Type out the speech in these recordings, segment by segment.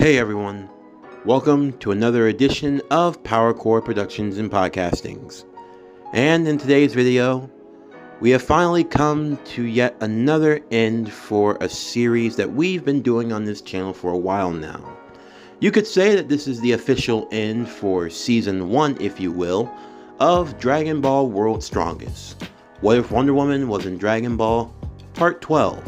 Hey everyone, welcome to another edition of PowerCore Productions and Podcastings. And in today's video, we have finally come to yet another end for a series that we've been doing on this channel for a while now. You could say that this is the official end for Season 1, if you will, of Dragon Ball World's Strongest. What if Wonder Woman was in Dragon Ball Part 12?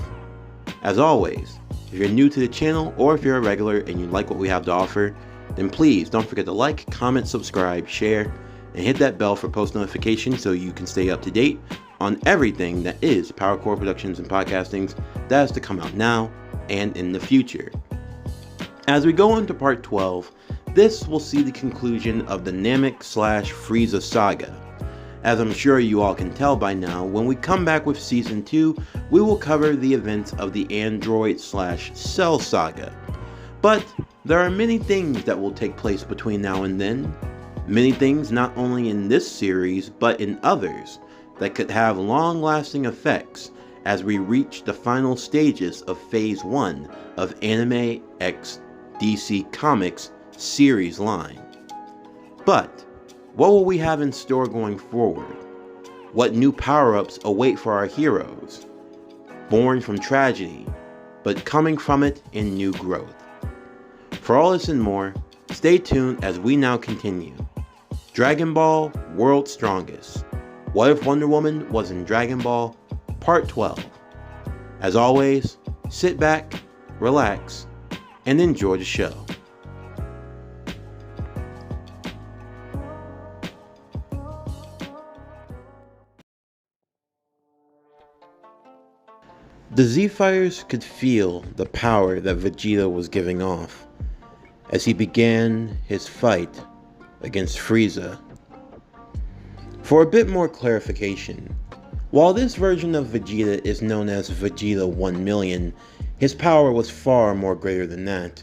As always, if you're new to the channel or if you're a regular and you like what we have to offer, then please don't forget to like, comment, subscribe, share, and hit that bell for post notifications so you can stay up to date on everything that is PowerCore Productions and Podcastings that is to come out now and in the future. As we go into Part 12, this will see the conclusion of the Namek/Frieza saga. As I'm sure you all can tell by now, when we come back with Season 2, we will cover the events of the Android/Cell saga. But there are many things that will take place between now and then. Many things not only in this series, but in others, that could have long-lasting effects as we reach the final stages of Phase 1 of Anime X DC Comics series line. But what will we have in store going forward? What new power-ups await for our heroes? Born from tragedy, but coming from it in new growth. For all this and more, stay tuned as we now continue. Dragon Ball World's Strongest. What if Wonder Woman was in Dragon Ball Part 12? As always, sit back, relax, and enjoy the show. The Z-Fighters could feel the power that Vegeta was giving off as he began his fight against Frieza. For a bit more clarification, while this version of Vegeta is known as Vegeta 1,000,000, his power was far more greater than that.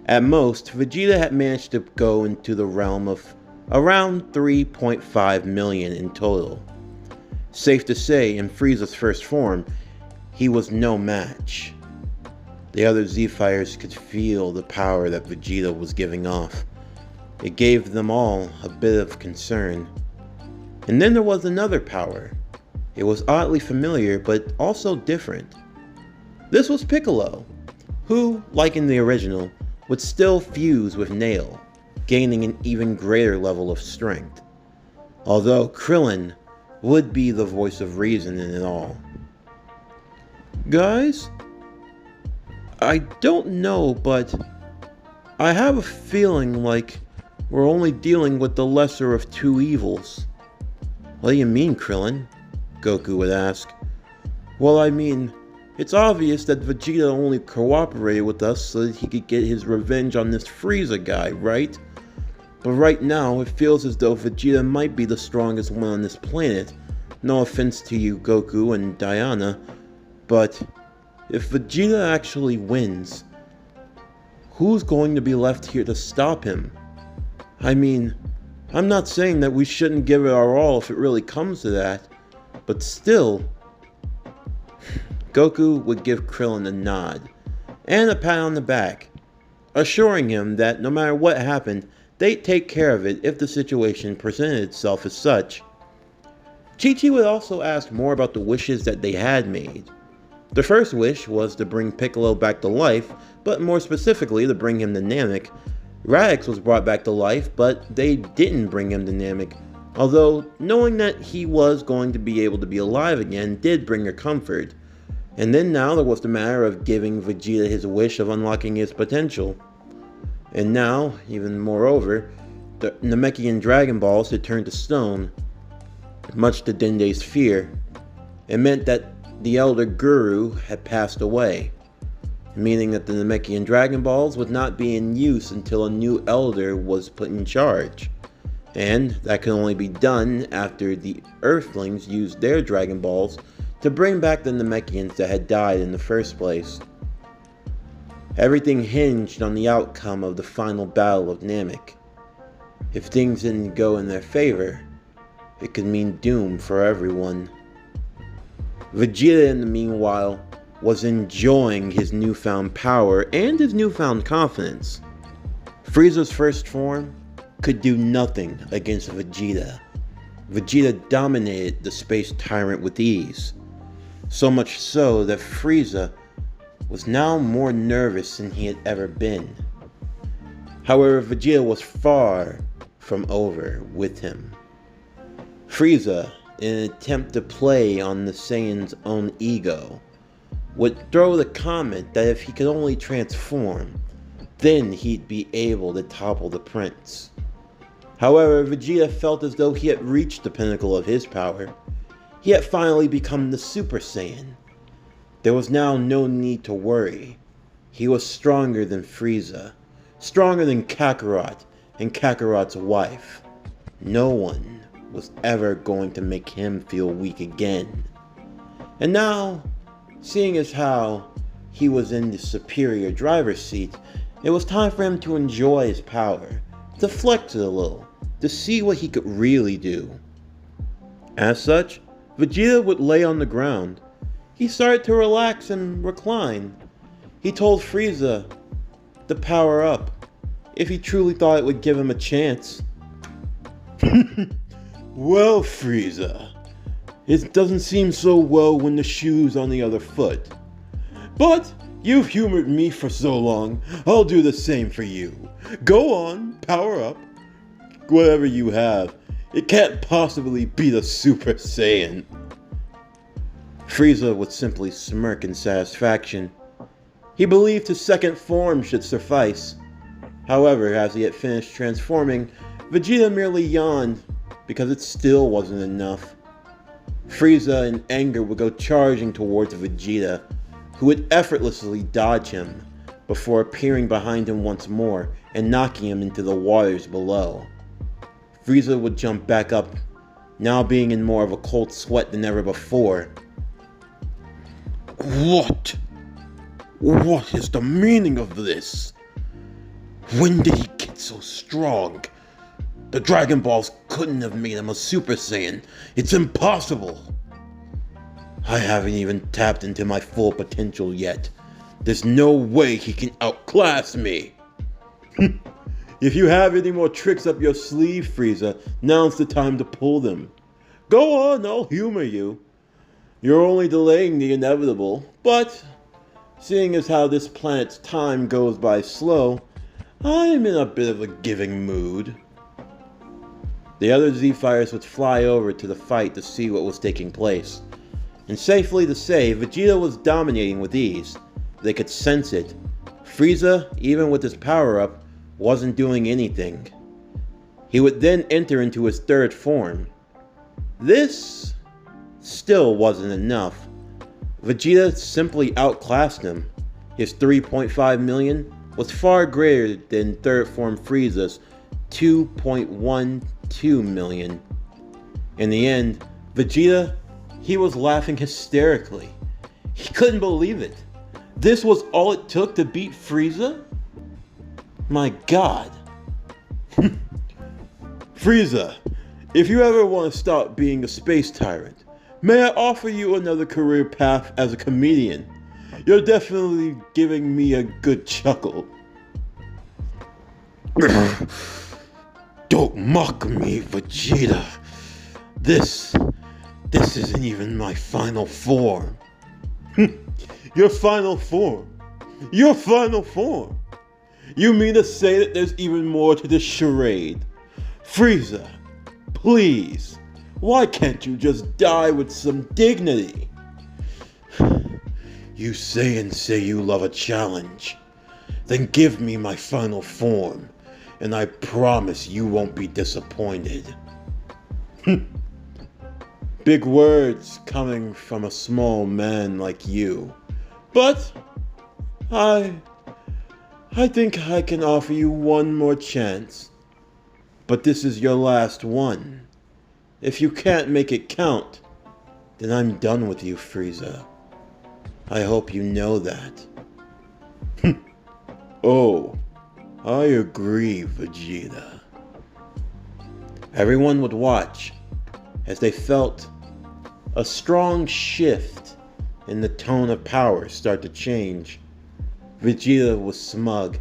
At most, Vegeta had managed to go into the realm of around 3.5 million in total. Safe to say, in Frieza's first form, he was no match. The other Z-Fighters could feel the power that Vegeta was giving off. It gave them all a bit of concern. And then there was another power. It was oddly familiar, but also different. This was Piccolo, who, like in the original, would still fuse with Nail, gaining an even greater level of strength. Although Krillin would be the voice of reason in it all. Guys, I don't know, but I have a feeling like we're only dealing with the lesser of two evils. What do you mean, Krillin? Goku would ask. Well, I mean, it's obvious that Vegeta only cooperated with us so that he could get his revenge on this Frieza guy, right? But right now, it feels as though Vegeta might be the strongest one on this planet. No offense to you, Goku and Diana. But if Vegeta actually wins, who's going to be left here to stop him? I mean, I'm not saying that we shouldn't give it our all if it really comes to that, but still. Goku would give Krillin a nod and a pat on the back, assuring him that no matter what happened, they'd take care of it if the situation presented itself as such. Chi-Chi would also ask more about the wishes that they had made. The first wish was to bring Piccolo back to life, but more specifically to bring him to Namek. Radix was brought back to life, but they didn't bring him to Namek, although knowing that he was going to be able to be alive again did bring her comfort. And then now there was the matter of giving Vegeta his wish of unlocking his potential. And now, even moreover, the Namekian Dragon Balls had turned to stone, much to Dende's fear. It meant that the Elder Guru had passed away, meaning that the Namekian Dragon Balls would not be in use until a new Elder was put in charge. And that could only be done after the Earthlings used their Dragon Balls to bring back the Namekians that had died in the first place. Everything hinged on the outcome of the final battle of Namek. If things didn't go in their favor, it could mean doom for everyone. Vegeta, in the meanwhile, was enjoying his newfound power and his newfound confidence. Frieza's first form could do nothing against Vegeta. Vegeta dominated the space tyrant with ease, so much so that Frieza was now more nervous than he had ever been. However, Vegeta was far from over with him. Frieza, in an attempt to play on the Saiyan's own ego, would throw the comment that if he could only transform, then he'd be able to topple the prince. However, Vegeta felt as though he had reached the pinnacle of his power. He had finally become the Super Saiyan. There was now no need to worry. He was stronger than Frieza, stronger than Kakarot and Kakarot's wife. No one was ever going to make him feel weak again. And now, seeing as how he was in the superior driver's seat, it was time for him to enjoy his power, to flex it a little, to see what he could really do. As such, Vegeta would lay on the ground. He started to relax and recline. He told Frieza to power up, if he truly thought it would give him a chance. Well, Frieza, it doesn't seem so well when the shoe's on the other foot. But you've humored me for so long, I'll do the same for you. Go on, power up. Whatever you have, it can't possibly be the Super Saiyan. Frieza would simply smirk in satisfaction. He believed his second form should suffice. However, as he had finished transforming, Vegeta merely yawned because it still wasn't enough. Frieza in anger would go charging towards Vegeta, who would effortlessly dodge him before appearing behind him once more and knocking him into the waters below. Frieza would jump back up, now being in more of a cold sweat than ever before. What? What is the meaning of this? When did he get so strong? The Dragon Balls couldn't have made him a Super Saiyan. It's impossible. I haven't even tapped into my full potential yet. There's no way he can outclass me. If you have any more tricks up your sleeve, Frieza, now's the time to pull them. Go on, I'll humor you. You're only delaying the inevitable, but seeing as how this planet's time goes by slow, I'm in a bit of a giving mood. The other Z-Fighters would fly over to the fight to see what was taking place. And safely to say, Vegeta was dominating with ease. They could sense it. Frieza, even with his power-up, wasn't doing anything. He would then enter into his third form. This still wasn't enough. Vegeta simply outclassed him. His 3.5 million was far greater than third form Frieza's 2.12 million. In the end, Vegeta, he was laughing hysterically. He couldn't believe it. This was all it took to beat Frieza? My God. Frieza, if you ever want to stop being a space tyrant, may I offer you another career path as a comedian? You're definitely giving me a good chuckle. Don't mock me, Vegeta. This isn't even my final form. Your final form? Your final form? You mean to say that there's even more to this charade? Frieza, please, why can't you just die with some dignity? You Saiyans say you love a challenge. Then give me my final form, and I promise you won't be disappointed. Big words coming from a small man like you. But I think I can offer you one more chance. But this is your last one. If you can't make it count, then I'm done with you, Frieza. I hope you know that. Oh, I agree, Vegeta. Everyone would watch as they felt a strong shift and the tone of power start to change. Vegeta was smug.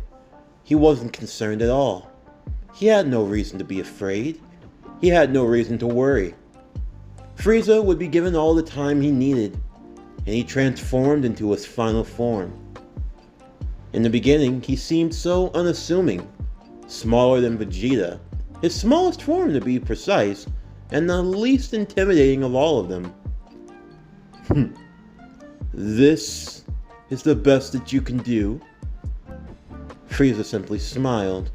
He wasn't concerned at all. He had no reason to be afraid. He had no reason to worry. Frieza would be given all the time he needed, and he transformed into his final form. In the beginning, he seemed so unassuming, smaller than Vegeta, his smallest form to be precise, and the least intimidating of all of them. This is the best that you can do? Frieza simply smiled.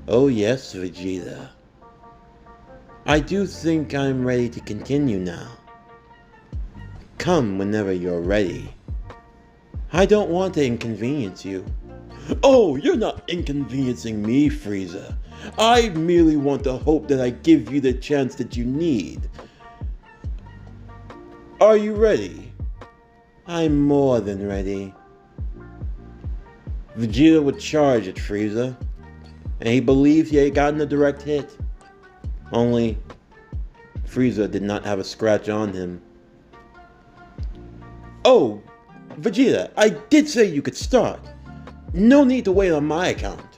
Oh yes, Vegeta. I do think I'm ready to continue now. Come whenever you're ready. I don't want to inconvenience you. Oh, you're not inconveniencing me, Frieza. I merely want to hope that I give you the chance that you need. Are you ready? I'm more than ready. Vegeta would charge at Frieza, and he believed he had gotten a direct hit. Only, Frieza did not have a scratch on him. Oh, Vegeta, I did say you could start. No need to wait on my account.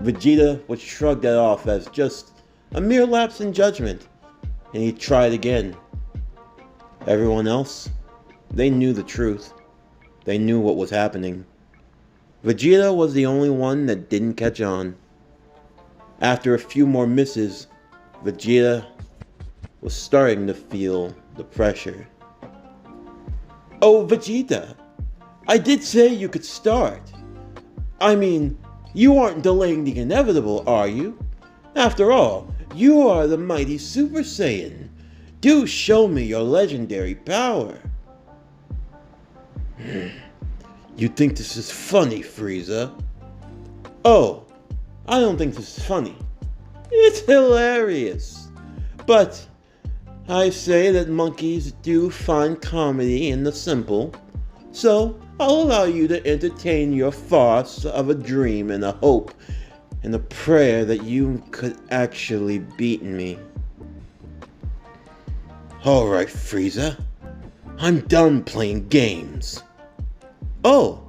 Vegeta would shrug that off as just a mere lapse in judgment, and he tried again. Everyone else, they knew the truth. They knew what was happening. Vegeta was the only one that didn't catch on. After a few more misses, Vegeta was starting to feel the pressure. Oh, Vegeta, I did say you could start. I mean, you aren't delaying the inevitable, are you? After all, you are the mighty Super Saiyan. Do show me your legendary power. You think this is funny, Frieza? Oh, I don't think this is funny. It's hilarious. But I say that monkeys do find comedy in the simple, so I'll allow you to entertain your farce of a dream and a hope and a prayer that you could actually beat me. Alright, Frieza. I'm done playing games. Oh,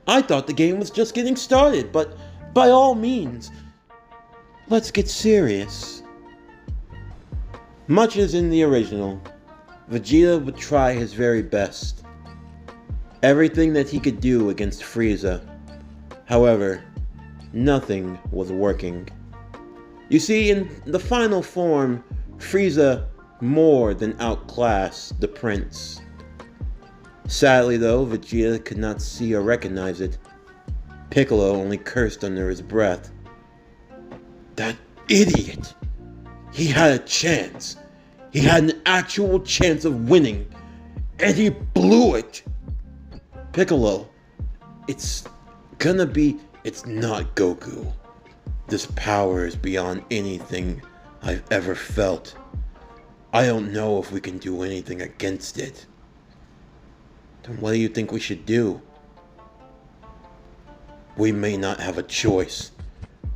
I thought the game was just getting started, but by all means, let's get serious. Much as in the original, Vegeta would try his very best. Everything that he could do against Frieza. However, nothing was working. You see, in the final form, Frieza more than outclassed the Prince. Sadly though, Vegeta could not see or recognize it. Piccolo only cursed under his breath. That idiot! He had a chance. He had an actual chance of winning, and he blew it! Piccolo, it's not Goku. This power is beyond anything I've ever felt. I don't know if we can do anything against it. Then what do you think we should do? We may not have a choice.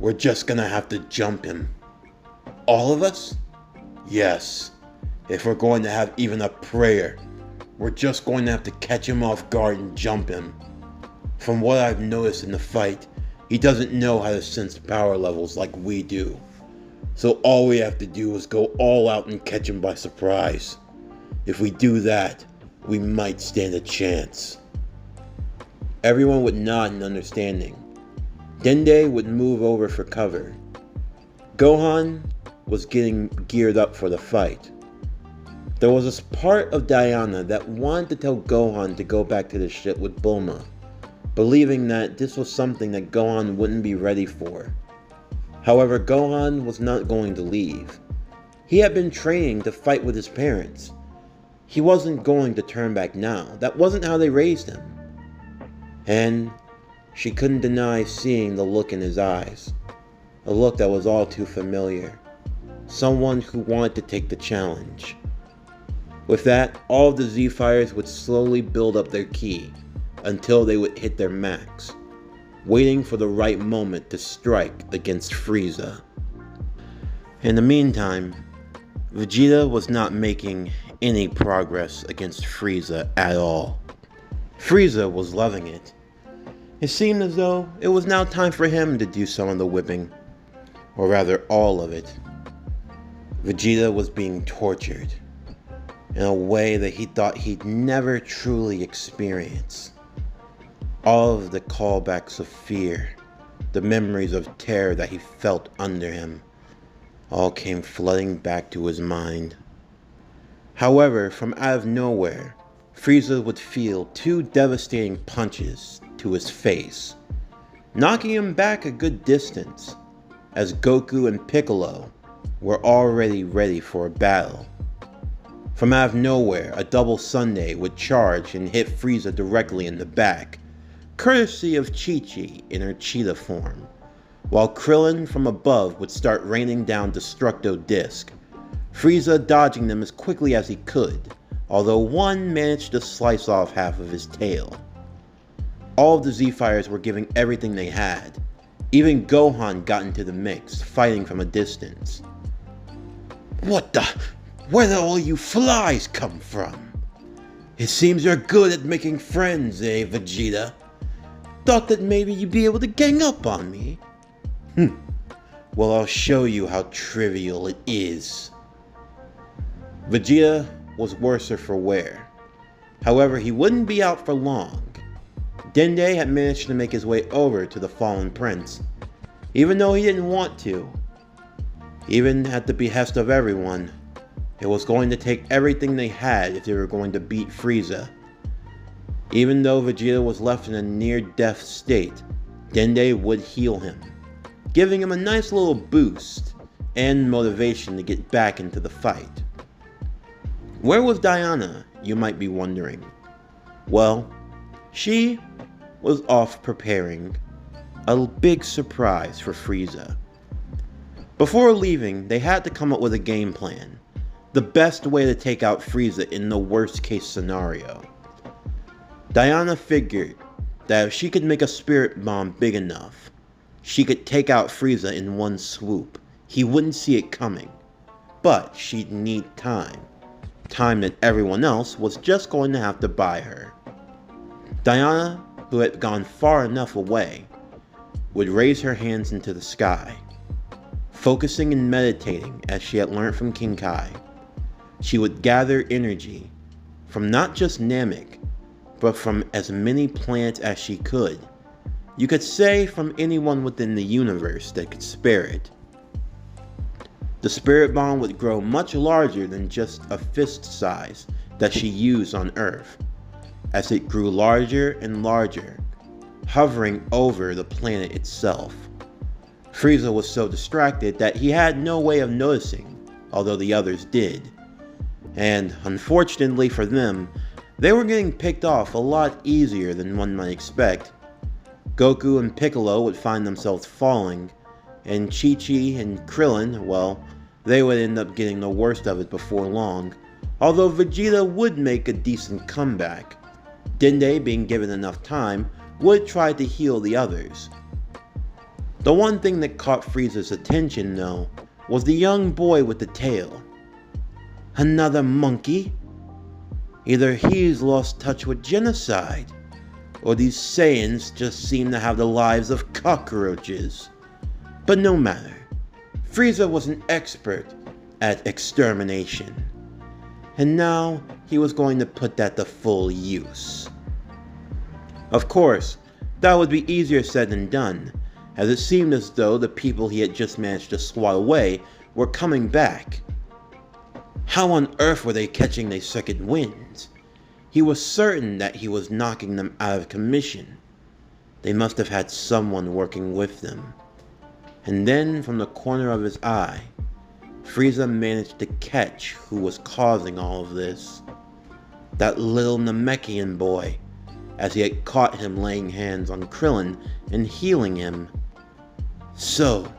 We're just gonna have to jump him. All of us? Yes. If we're going to have even a prayer, we're just going to have to catch him off guard and jump him. From what I've noticed in the fight, he doesn't know how to sense power levels like we do. So all we have to do is go all out and catch him by surprise. If we do that, we might stand a chance. Everyone would nod in understanding. Dende would move over for cover. Gohan was getting geared up for the fight. There was a part of Diana that wanted to tell Gohan to go back to the ship with Bulma, believing that this was something that Gohan wouldn't be ready for. However, Gohan was not going to leave. He had been training to fight with his parents. He wasn't going to turn back now. That wasn't how they raised him. And she couldn't deny seeing the look in his eyes. A look that was all too familiar. Someone who wanted to take the challenge. With that, all of the Z-Fighters would slowly build up their ki until they would hit their max, waiting for the right moment to strike against Frieza. In the meantime, Vegeta was not making any progress against Frieza at all. Frieza was loving it. It seemed as though it was now time for him to do some of the whipping, or rather all of it. Vegeta was being tortured in a way that he thought he'd never truly experience. All of the callbacks of fear, the memories of terror that he felt under him, all came flooding back to his mind. However, from out of nowhere, Frieza would feel two devastating punches to his face, knocking him back a good distance, as Goku and Piccolo were already ready for a battle. From out of nowhere, a double Sunday would charge and hit Frieza directly in the back, courtesy of Chi-Chi in her cheetah form, while Krillin from above would start raining down Destructo Disc, Frieza dodging them as quickly as he could, although one managed to slice off half of his tail. All of the Z-Fighters were giving everything they had. Even Gohan got into the mix, fighting from a distance. Where did all you flies come from? It seems you're good at making friends, eh, Vegeta? Thought that maybe you'd be able to gang up on me. Well, I'll show you how trivial it is. Vegeta was worser for wear. However, he wouldn't be out for long. Dende had managed to make his way over to the fallen prince, even though he didn't want to. Even at the behest of everyone, it was going to take everything they had if they were going to beat Frieza. Even though Vegeta was left in a near-death state, Dende would heal him, giving him a nice little boost and motivation to get back into the fight. Where was Diana, you might be wondering? Well, she was off preparing a big surprise for Frieza. Before leaving, they had to come up with a game plan, the best way to take out Frieza in the worst case scenario. Diana figured that if she could make a spirit bomb big enough, she could take out Frieza in one swoop. He wouldn't see it coming, but she'd need time. Time that everyone else was just going to have to buy her. Diana, who had gone far enough away, would raise her hands into the sky, focusing and meditating as she had learned from King Kai. She would gather energy from not just Namek, but from as many planets as she could. You could say from anyone within the universe that could spare it. The spirit bomb would grow much larger than just a fist size that she used on Earth, as it grew larger and larger, hovering over the planet itself. Frieza was so distracted that he had no way of noticing, although the others did. And unfortunately for them, they were getting picked off a lot easier than one might expect. Goku and Piccolo would find themselves falling, and Chi-Chi and Krillin, well, they would end up getting the worst of it before long, although Vegeta would make a decent comeback. Dende, being given enough time, would try to heal the others. The one thing that caught Frieza's attention, though, was the young boy with the tail. Another monkey? Either he's lost touch with genocide, or these Saiyans just seem to have the lives of cockroaches. But no matter, Frieza was an expert at extermination, and now he was going to put that to full use. Of course, that would be easier said than done, as it seemed as though the people he had just managed to swat away were coming back. How on earth were they catching their second winds? He was certain that he was knocking them out of commission. They must have had someone working with them. And then, from the corner of his eye, Frieza managed to catch who was causing all of this. That little Namekian boy, as he had caught him laying hands on Krillin and healing him. So,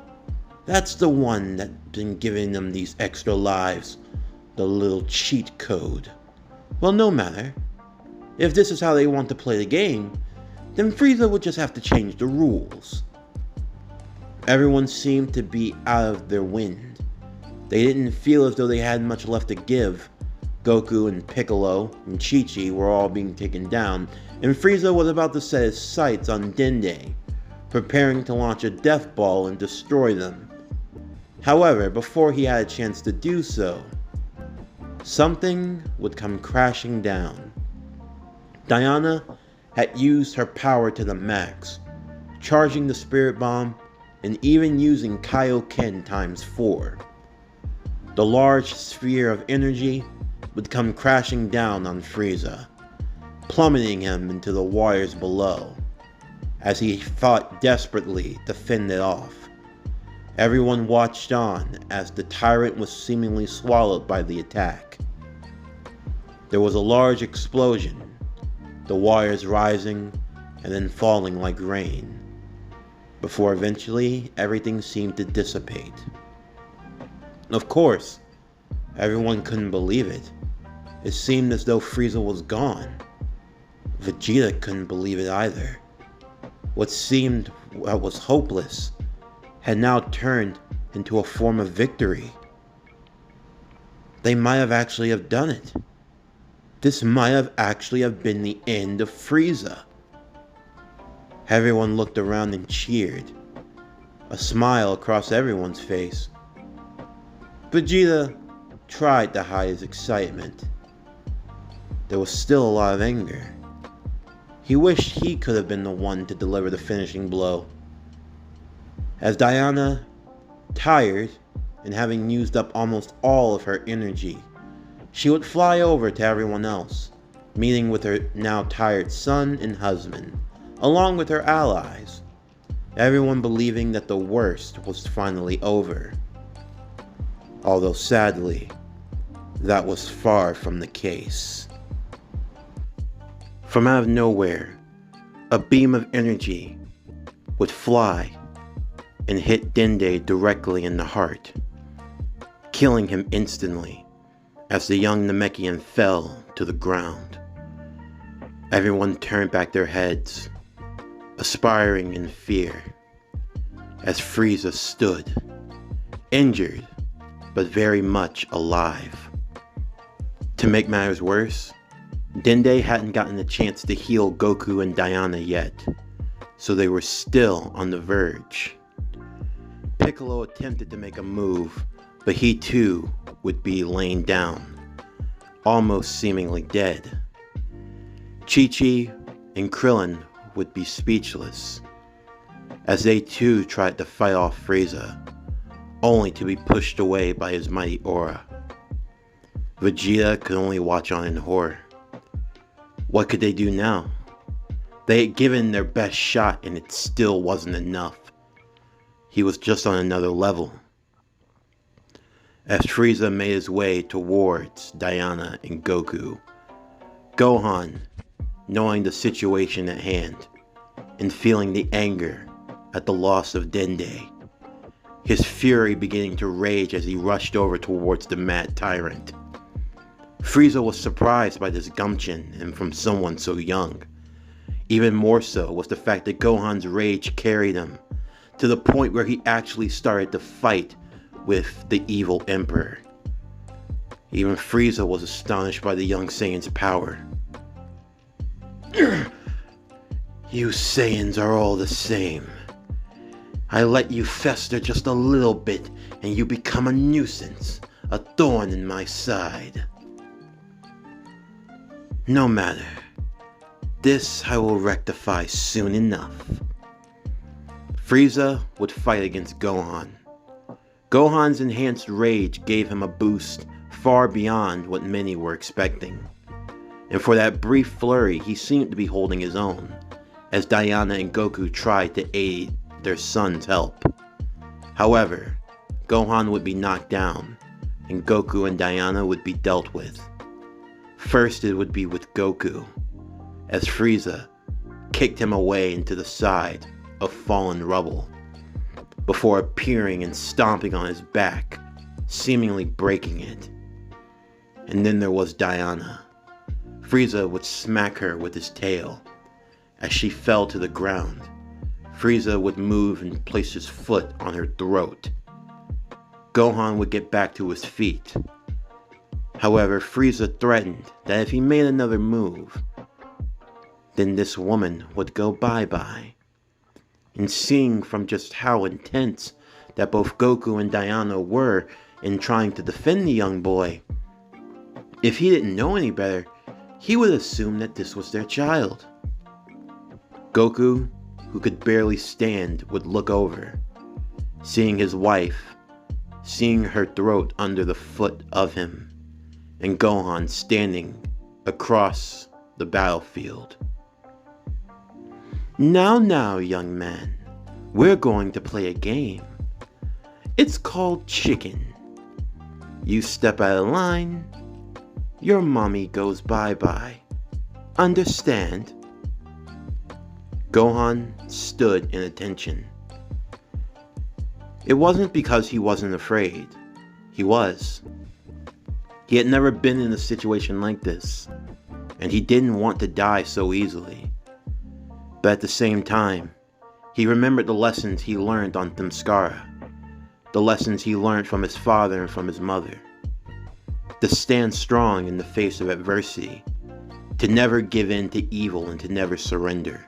that's the one that's been giving them these extra lives, the little cheat code. Well, no matter. If this is how they want to play the game, then Frieza would just have to change the rules. Everyone seemed to be out of their wind. They didn't feel as though they had much left to give, Goku and Piccolo and Chi-Chi were all being taken down, and Frieza was about to set his sights on Dende, preparing to launch a death ball and destroy them. However, before he had a chance to do so, something would come crashing down. Diana had used her power to the max, charging the Spirit Bomb and even using Kaioken times 4. The large sphere of energy would come crashing down on Frieza, plummeting him into the waters below, as he fought desperately to fend it off. Everyone watched on as the tyrant was seemingly swallowed by the attack. There was a large explosion, the waters rising and then falling like rain, before eventually everything seemed to dissipate. Of course, everyone couldn't believe it. It seemed as though Frieza was gone. Vegeta couldn't believe it either. What was hopeless had now turned into a form of victory. They might have actually have done it. This might have actually have been the end of Frieza. Everyone looked around and cheered, a smile across everyone's face. Vegeta tried to hide his excitement. There was still a lot of anger. He wished he could have been the one to deliver the finishing blow. As Diana, tired and having used up almost all of her energy, she would fly over to everyone else, meeting with her now tired son and husband, along with her allies, everyone believing that the worst was finally over. Although sadly, that was far from the case. From out of nowhere, a beam of energy would fly and hit Dende directly in the heart, killing him instantly as the young Namekian fell to the ground. Everyone turned back their heads, aspiring in fear, as Frieza stood, injured but very much alive. To make matters worse, Dende hadn't gotten a chance to heal Goku and Diana yet, so they were still on the verge. Piccolo attempted to make a move, but he too would be laying down, almost seemingly dead. Chi-Chi and Krillin would be speechless, as they too tried to fight off Frieza, only to be pushed away by his mighty aura. Vegeta could only watch on in horror. What could they do now? They had given their best shot and it still wasn't enough. He was just on another level. As Frieza made his way towards Diana and Goku, Gohan, knowing the situation at hand and feeling the anger at the loss of Dende, his fury beginning to rage as he rushed over towards the mad tyrant. Frieza was surprised by this gumption and from someone so young. Even more so was the fact that Gohan's rage carried him to the point where he actually started to fight with the evil Emperor. Even Frieza was astonished by the young Saiyan's power. You Saiyans are all the same. I let you fester just a little bit and you become a nuisance, a thorn in my side. No matter. This I will rectify soon enough. Frieza would fight against Gohan. Gohan's enhanced rage gave him a boost far beyond what many were expecting. And for that brief flurry, he seemed to be holding his own, as Diana and Goku tried to aid their son's help. However, Gohan would be knocked down, and Goku and Diana would be dealt with. First it would be with Goku, as Frieza kicked him away into the side of fallen rubble, before appearing and stomping on his back, seemingly breaking it. And then there was Diana. Frieza would smack her with his tail. As she fell to the ground, Frieza would move and place his foot on her throat. Gohan would get back to his feet. However, Frieza threatened that if he made another move, then this woman would go bye-bye. And seeing from just how intense that both Goku and Diana were in trying to defend the young boy, if he didn't know any better, he would assume that this was their child. Goku, who could barely stand, would look over, seeing his wife, seeing her throat under the foot of him, and Gohan standing across the battlefield. Now, young man, we're going to play a game. It's called chicken. You step out of line, your mommy goes bye-bye. Understand? Gohan stood in attention. It wasn't because he wasn't afraid. He was. He had never been in a situation like this, and he didn't want to die so easily. But at the same time, he remembered the lessons he learned on Themyscira, the lessons he learned from his father and from his mother. To stand strong in the face of adversity, to never give in to evil and to never surrender.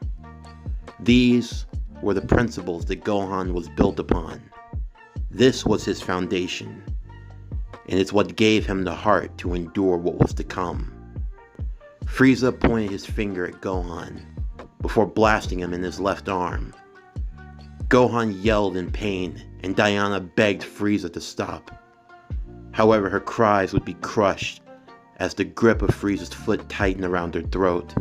These were the principles that Gohan was built upon. This was his foundation, and it's what gave him the heart to endure what was to come. Frieza pointed his finger at Gohan before blasting him in his left arm. Gohan yelled in pain, and Diana begged Frieza to stop. However, her cries would be crushed as the grip of Frieza's foot tightened around her throat,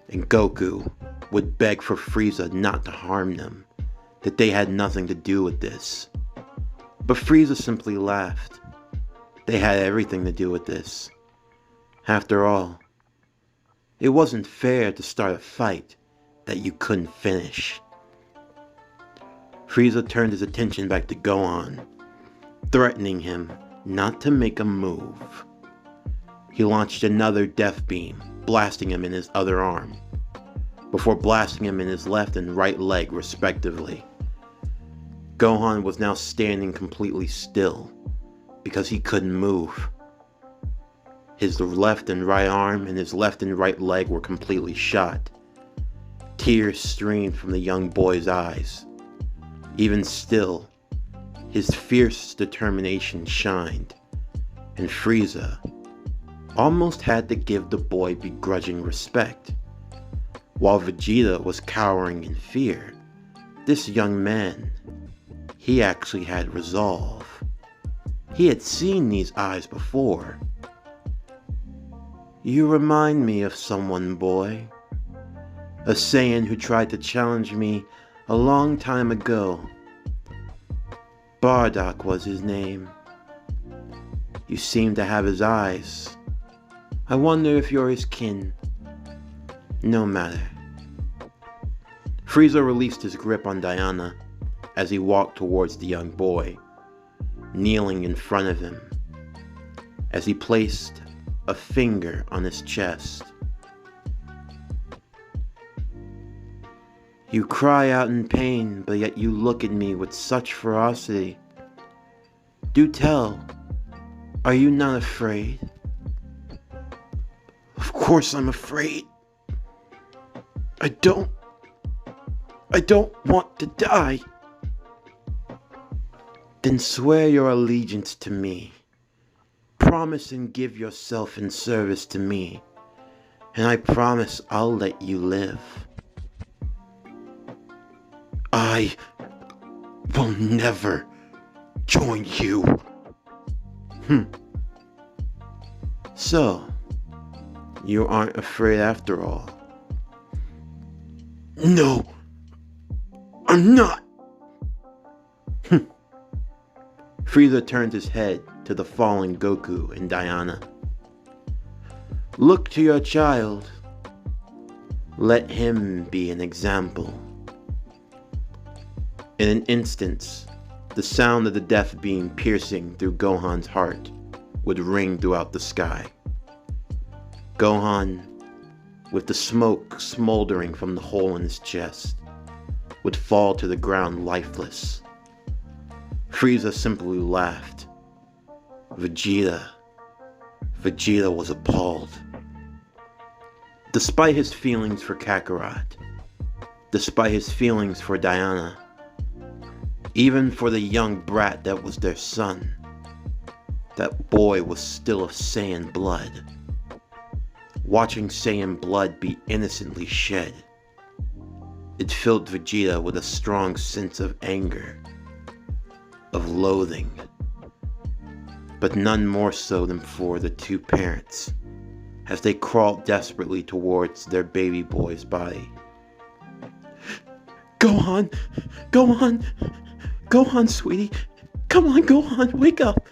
and Goku would beg for Frieza not to harm them, that they had nothing to do with this. But Frieza simply laughed. They had everything to do with this. After all, it wasn't fair to start a fight that you couldn't finish. Frieza turned his attention back to Gohan, threatening him not to make a move. He launched another death beam, blasting him in his other arm, before blasting him in his left and right leg respectively. Gohan was now standing completely still, because he couldn't move. His left and right arm and his left and right leg were completely shot. Tears streamed from the young boy's eyes. Even still, his fierce determination shined, and Frieza almost had to give the boy begrudging respect. While Vegeta was cowering in fear, this young man, he actually had resolve. He had seen these eyes before. You remind me of someone, boy. A Saiyan who tried to challenge me a long time ago. Bardock was his name. You seem to have his eyes. I wonder if you're his kin. No matter. Frieza released his grip on Diana as he walked towards the young boy, kneeling in front of him, as he placed a finger on his chest. You cry out in pain, but yet you look at me with such ferocity. Do tell, are you not afraid? Of course I'm afraid. I don't want to die. Then swear your allegiance to me. Promise and give yourself in service to me, and I promise I'll let you live. I will never join you. So, you aren't afraid after all? No, I'm not. Frieza turned his head to the fallen Goku and Diana. Look to your child. Let him be an example. In an instant, the sound of the death beam piercing through Gohan's heart would ring throughout the sky. Gohan, with the smoke smoldering from the hole in his chest, would fall to the ground lifeless. Frieza simply laughed. Vegeta, Vegeta was appalled. Despite his feelings for Kakarot, despite his feelings for Diana, even for the young brat that was their son, that boy was still of Saiyan blood. Watching Saiyan blood be innocently shed, it filled Vegeta with a strong sense of anger, of loathing, but none more so than for the two parents, as they crawled desperately towards their baby boy's body. Go on, sweetie. Come on, go on, wake up.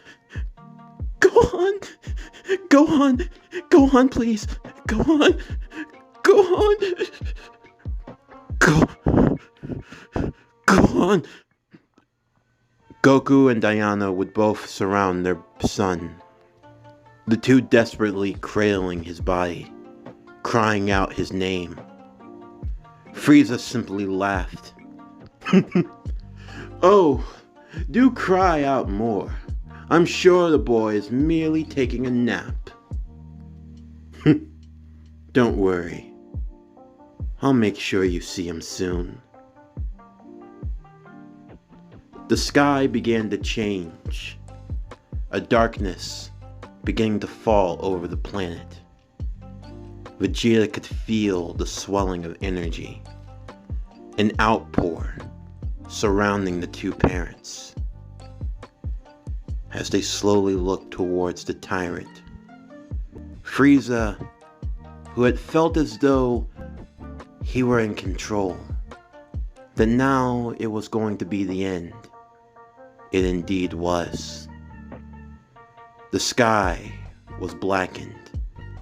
Go on, please. Go on. Go on. Goku and Diana would both surround their son, the two desperately cradling his body, crying out his name. Frieza simply laughed. Oh, do cry out more. I'm sure the boy is merely taking a nap. Don't worry. I'll make sure you see him soon. The sky began to change, a darkness beginning to fall over the planet. Vegeta could feel the swelling of energy, an outpour surrounding the two parents. As they slowly looked towards the tyrant, Frieza, who had felt as though he were in control, that now it was going to be the end, it indeed was. The sky was blackened.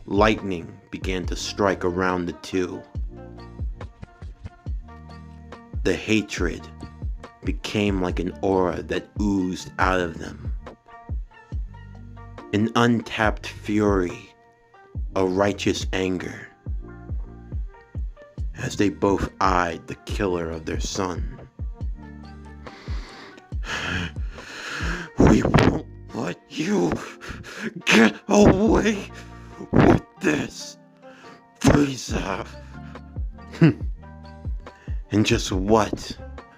Lightning began to strike around the two. The hatred became like an aura that oozed out of them. An untapped fury, a righteous anger, as they both eyed the killer of their son. We won't let you get away with this, Frieza. And just what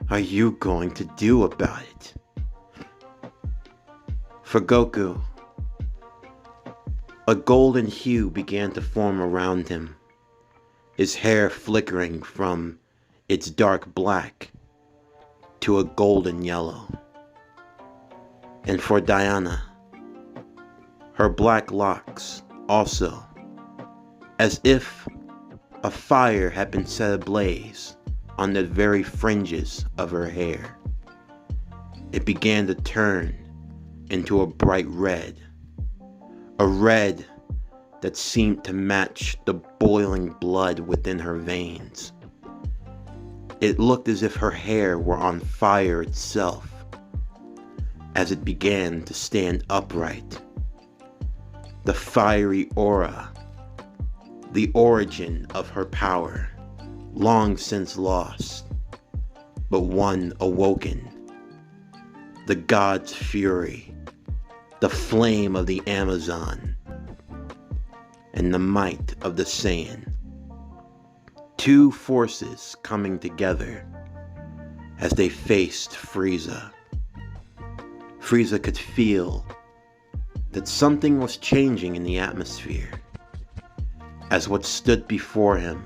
are you going to do about it? For Goku, a golden hue began to form around him, his hair flickering from its dark black to a golden yellow. And for Diana, her black locks also, as if a fire had been set ablaze on the very fringes of her hair. It began to turn into a bright red, a red that seemed to match the boiling blood within her veins. It looked as if her hair were on fire itself, as it began to stand upright. The fiery aura, the origin of her power, long since lost, but one awoken. The god's fury, the flame of the Amazon, and the might of the Saiyan. Two forces coming together as they faced Frieza. Frieza could feel that something was changing in the atmosphere, as what stood before him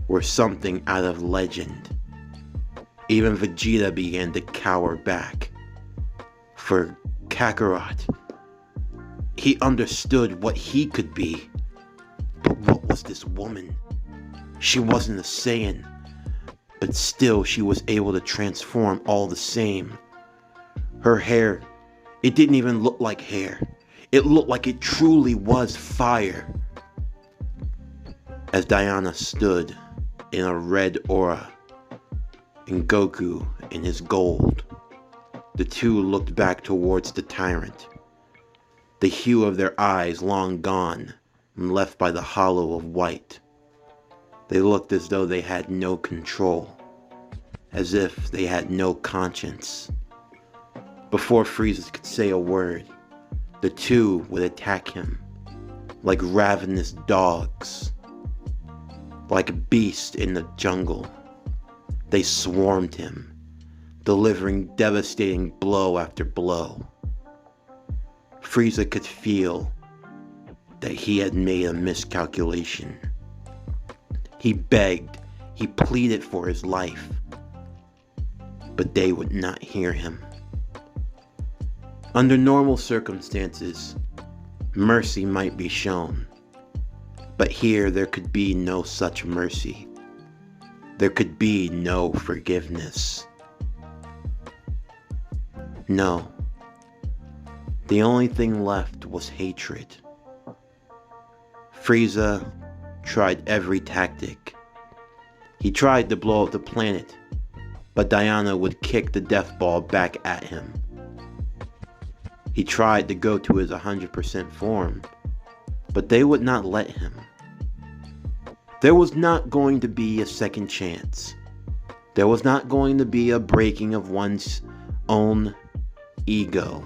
were something out of legend. Even Vegeta began to cower back. For Kakarot, he understood what he could be. But what was this woman? She wasn't a Saiyan, but still she was able to transform all the same. Her hair, it didn't even look like hair. It looked like it truly was fire. As Diana stood in a red aura, and Goku in his gold, the two looked back towards the tyrant, the hue of their eyes long gone and left by the hollow of white. They looked as though they had no control, as if they had no conscience. Before Frieza could say a word, The two would attack him like ravenous dogs, like a beast in the jungle. They swarmed him, delivering devastating blow after blow. Frieza could feel that he had made a miscalculation. He begged, he pleaded for his life, but they would not hear him. Under normal circumstances, mercy might be shown, but here there could be no such mercy. There could be no forgiveness. No. The only thing left was hatred. Frieza tried every tactic. He tried to blow up the planet, but Diana would kick the death ball back at him. He tried to go to his 100% form, but they would not let him. There was not going to be a second chance. There was not going to be a breaking of one's own ego.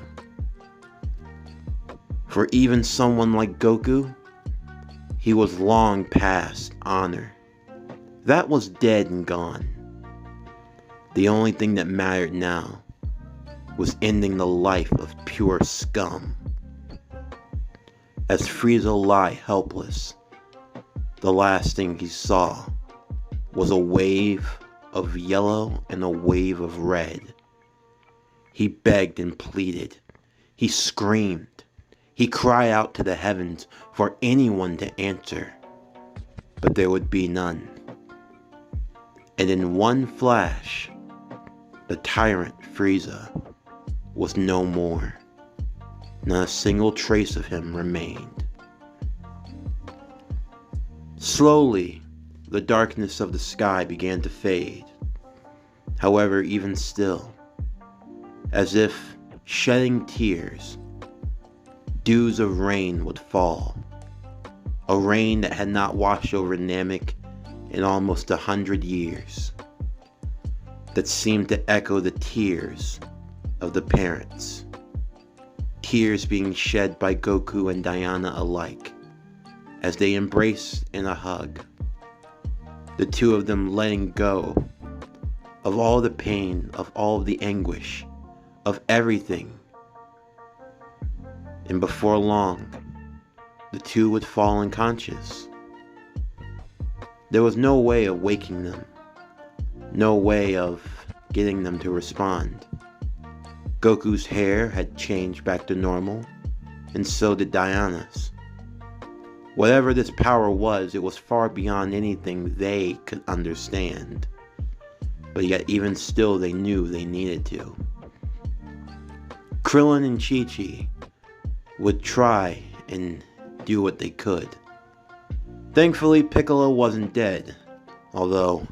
For even someone like Goku, he was long past honor. That was dead and gone. The only thing that mattered now was ending the life of pure scum. As Frieza lay helpless, the last thing he saw was a wave of yellow and a wave of red. He begged and pleaded. He screamed. He cried out to the heavens for anyone to answer, but there would be none. And in one flash, the tyrant Frieza was no more. Not a single trace of him remained. Slowly, the darkness of the sky began to fade. However, even still, as if shedding tears, dews of rain would fall. A rain that had not washed over Namek in almost 100 years. That seemed to echo the tears of the parents. Tears being shed by Goku and Diana alike, as they embraced in a hug. The two of them letting go of all the pain, of all the anguish, of everything. And before long, the two would fall unconscious. There was no way of waking them, no way of getting them to respond. Goku's hair had changed back to normal, and so did Diana's. Whatever this power was, it was far beyond anything they could understand. But yet even still they knew they needed to. Krillin and Chi-Chi would try and do what they could. Thankfully, Piccolo wasn't dead, although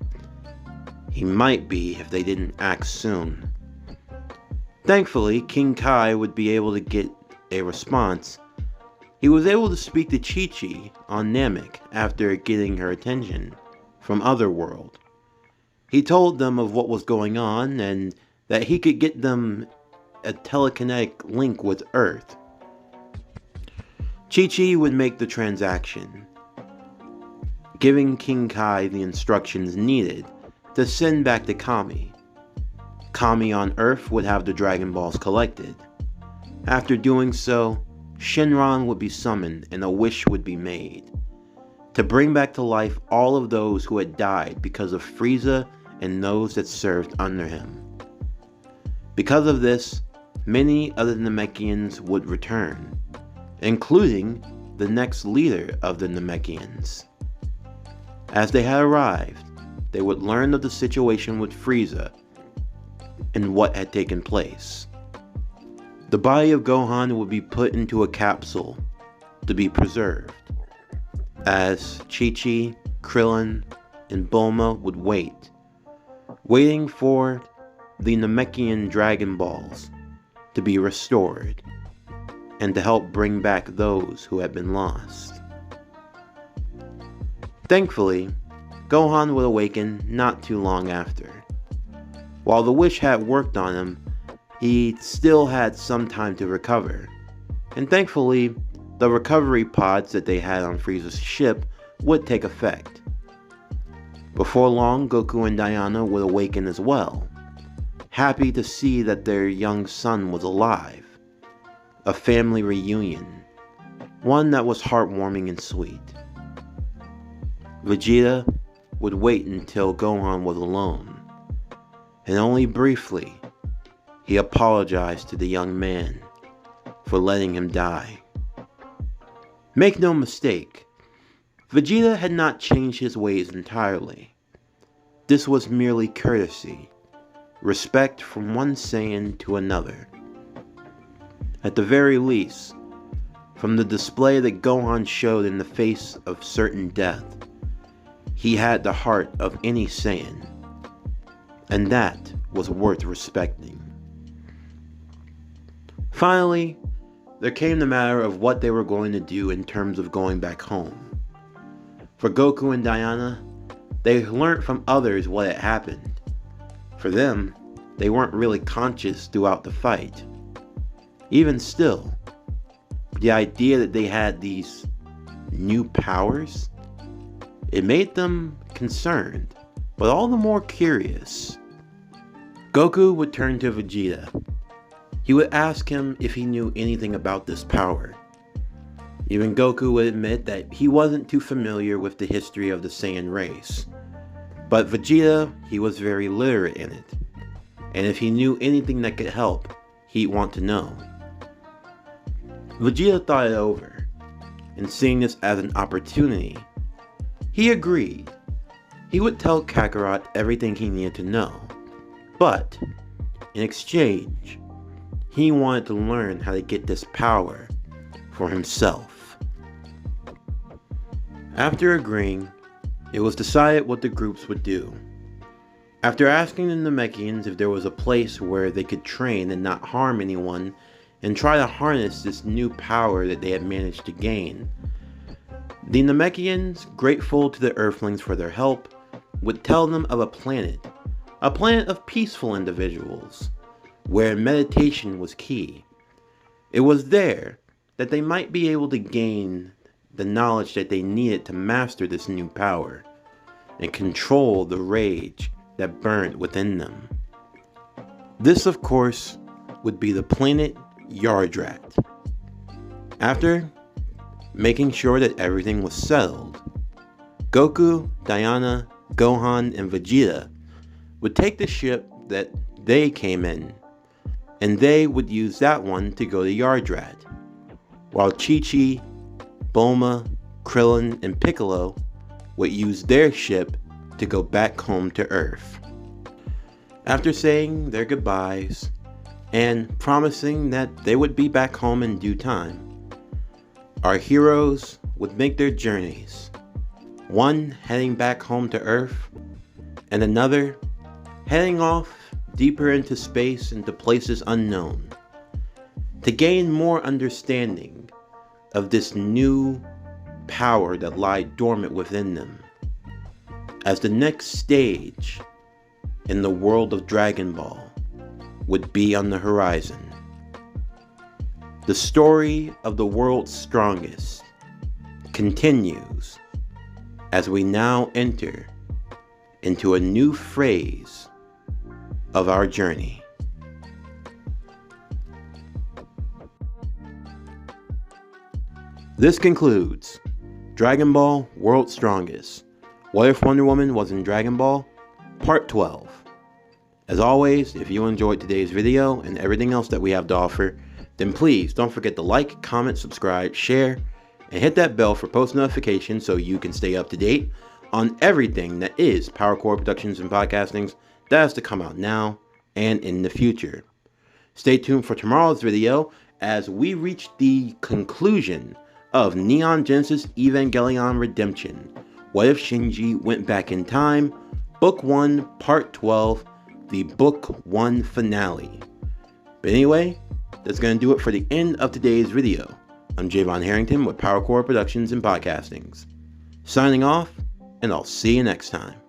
he might be if they didn't act soon. Thankfully, King Kai would be able to get a response. He was able to speak to Chi-Chi on Namek after getting her attention from Otherworld. He told them of what was going on and that he could get them a telekinetic link with Earth. Chi-Chi would make the transaction, giving King Kai the instructions needed to send back to Kami. Kami on Earth would have the Dragon Balls collected. After doing so, Shenron would be summoned and a wish would be made to bring back to life all of those who had died because of Frieza and those that served under him. Because of this, many other Namekians would return, including the next leader of the Namekians. As they had arrived, they would learn of the situation with Frieza and what had taken place. The body of Gohan would be put into a capsule to be preserved, as Chi-Chi, Krillin, and Bulma would waiting for the Namekian Dragon Balls to be restored, and to help bring back those who had been lost. Thankfully, Gohan would awaken not too long after. While the wish had worked on him, he still had some time to recover, and thankfully, the recovery pods that they had on Frieza's ship would take effect. Before long, Goku and Diana would awaken as well, happy to see that their young son was alive. A family reunion, one that was heartwarming and sweet. Vegeta would wait until Gohan was alone, and only briefly, he apologized to the young man for letting him die. Make no mistake, Vegeta had not changed his ways entirely. This was merely courtesy, respect from one Saiyan to another. At the very least, from the display that Gohan showed in the face of certain death, he had the heart of any Saiyan, and that was worth respecting. Finally, there came the matter of what they were going to do in terms of going back home. For Goku and Diana, they learned from others what had happened. For them, they weren't really conscious throughout the fight. Even still, the idea that they had these new powers, it made them concerned, but all the more curious. Goku would turn to Vegeta. He would ask him if he knew anything about this power. Even Goku would admit that he wasn't too familiar with the history of the Saiyan race. But Vegeta, he was very literate in it. And if he knew anything that could help, he'd want to know. Vegeta thought it over, and seeing this as an opportunity, he agreed. He would tell Kakarot everything he needed to know. But, in exchange, he wanted to learn how to get this power for himself. After agreeing, it was decided what the groups would do. After asking the Namekians if there was a place where they could train and not harm anyone and try to harness this new power that they had managed to gain, the Namekians, grateful to the Earthlings for their help, would tell them of a planet of peaceful individuals, where meditation was key. It was there that they might be able to gain the knowledge that they needed to master this new power and control the rage that burned within them. This, of course, would be the planet Yardrat. After making sure that everything was settled, Goku, Diana, Gohan, and Vegeta would take the ship that they came in, and they would use that one to go to Yardrat, while Chi-Chi, Bulma, Krillin, and Piccolo would use their ship to go back home to Earth. After saying their goodbyes and promising that they would be back home in due time, our heroes would make their journeys, one heading back home to Earth, and another heading off deeper into space into places unknown, to gain more understanding of this new power that lied dormant within them, as the next stage in the world of Dragon Ball would be on the horizon. The story of the world's strongest continues as we now enter into a new phase of our journey. This concludes Dragon Ball World's Strongest. What If Wonder Woman Was in Dragon Ball? Part 12. As always, if you enjoyed today's video and everything else that we have to offer, then please don't forget to like, comment, subscribe, share, and hit that bell for post notifications so you can stay up to date on everything that is PowerCore Productions and Podcastings that has to come out now and in the future. Stay tuned for tomorrow's video as we reach the conclusion of Neon Genesis Evangelion Redemption. What if Shinji went back in time? Book 1, Part 12, the Book 1 finale. But anyway, that's going to do it for the end of today's video. I'm Javon Harrington with PowerCore Productions and Podcastings. Signing off, and I'll see you next time.